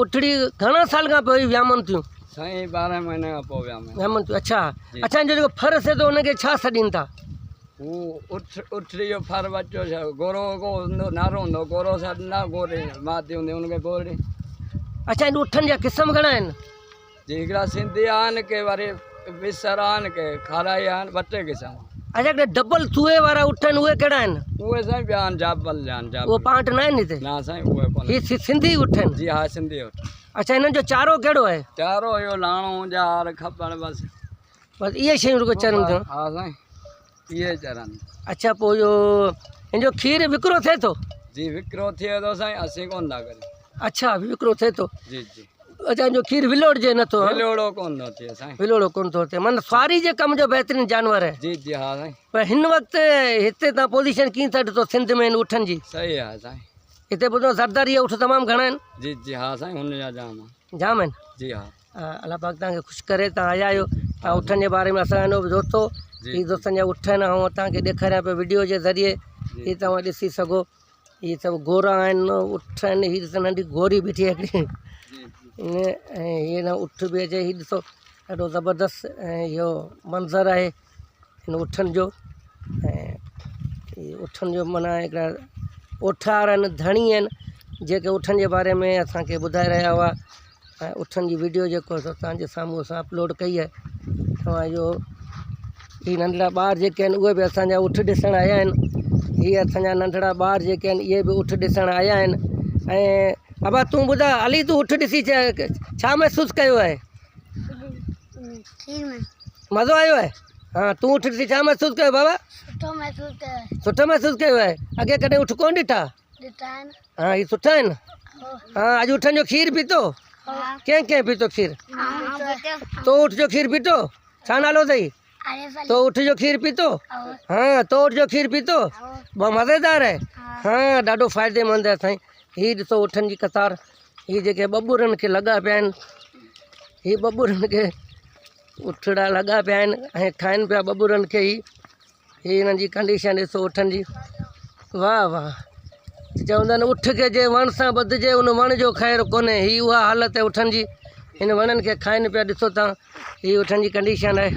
उठड़ी घणा साल खां पोइ व्यामन थियूं? साईं 12 महीने खां पोइ व्यामन थियूं। अच्छा अच्छा, जो जेको फर थिए थो उनखे छा सॾीनि था? हू उठड़ी जो फर बच्चो छा गोरो को हूंदो नारो हूंदो गोरो सॾंदा गोरे माती हूंदी हुनखे गोरे। अच्छा, इन उठनि जा क़िस्म घणा आहिनि? जी हिकिड़ा सिंधी आहिनि के वरी विसर आहिनि के खाराई आहिनि 2 टे क़िस्म। अच्छा, हिकिड़े डबल थूए वारा उठ आहिनि उहे कहिड़ा आहिनि? उहे साईं ॿिया आहिनि जाबल जा आहिनि उहो पांट न आहिनि हिते? ना साईं उहे कोन। ही सिंधी उठ आहिनि? जी हा सिंधी उठ। अच्छा, हिननि जो चारो कहिड़ो आहे? चारो इहो लाणो जार खपण बसि इहे शयूं रुगो चरनि थियूं? हा साईं इहे चरनि। अच्छा, पोइ इहो हिन जो खीरु विकिरो थिए थो? जी विकिरो थिए थो साईं, असीं कोन था करियूं। अच्छा, विकिरो थिए थो? जी जी। अच्छा, जो खीरु विलोड़जे नथो? विलोड़ो कोन थो थिए साईं। विलोड़ो कोन थो थिए, माना सवारी जे कम जो बहितरीनु जानवर आहे? जी जी हा साईं। पर हिन वक़्तु हिते तव्हां पोज़ीशन कीअं था ॾिसो सिंध में हिन उठनि जी? सही आहे साईं। हिते ॿुधो ज़रदारी उठ तमामु घणा आहिनि? जी जी हा साईं हुनजा जाम आहे। जाम आहिनि? जी हा। अलाह पाक तव्हांखे ख़ुशि करे, तव्हां आया आहियो। तव्हां उठनि जे बारे में असांजो दोस्तो हीअ दोस्तनि जा उठ आहिनि ऐं तव्हांखे ॾेखारियां पियो वीडियो जे ज़रिए। हीअ तव्हां ॾिसी सघो, हीअ सभु गोरा आहिनि उठ आहिनि। हीअ ॾिसो नंढी गोरी बीठी आहे हिकिड़ी, ऐं हीअ न उठ बि अचे। हीअ ॾिसो ॾाढो ज़बरदस्त इहो मंज़रु आहे हिन उठनि जो। ऐं उठनि जो माना हिकिड़ा ओठार आहिनि, धणी आहिनि जेके उठनि जे बारे में असांखे ॿुधाए रहिया हुआ। ऐं उठनि जी वीडियो जेको तव्हांजे साम्हूं असां अपलोड कई आहे। तव्हां इहो हीअ नंढड़ा ॿार जेके आहिनि उहे बि असांजा उठ ॾिसणु आया आहिनि। हीअ असांजा नंढड़ा ॿार जेके आहिनि इहे बि उठ ॾिसणु आया आहिनि। ऐं बाबा तूं ॿुधा अली, तूं उठ ॾिसी छा महसूसु कयो आहे? मज़ो आयो आहे? हा, तूं उठ ॾिसी छा महसूसु कयो बाबा? सुठो महसूसु कयो आहे? अॻे कॾहिं उठ कोन ॾिठा? हा, हीअ सुठा आहिनि। हा, अॼु उठनि जो खीरु पीतो? कंहिं कंहिं पीतो खीरु? तो उठ जो खीरु पीतो? छा नालो अथई? तो उठ जो खीरु पीतो? हाँ, तो उठ जो खीरु पीतो? मज़ेदार आहे? हाँ, ॾाढो फ़ाइदेमंद आहे साईं। हीअ ॾिसो उठनि जी कतार, हीअ जेके बबूरनि खे लॻा पिया आहिनि, हीअ बबूरनि खे उठड़ा लॻा पिया आहिनि ऐं खाइनि पिया बबूरनि खे। हीअ हिननि जी कंडीशन ॾिसो उठनि जी। वाह वाह, चवंदा आहिनि उठ खे जे वण सां ॿधिजे उन वण जो ख़ैरु कोन्हे। हीअ उहा हालत आहे उठनि जी। हिन वणनि खे खाइनि पिया। ॾिसो तव्हां, हीअ उठनि जी कंडीशन आहे।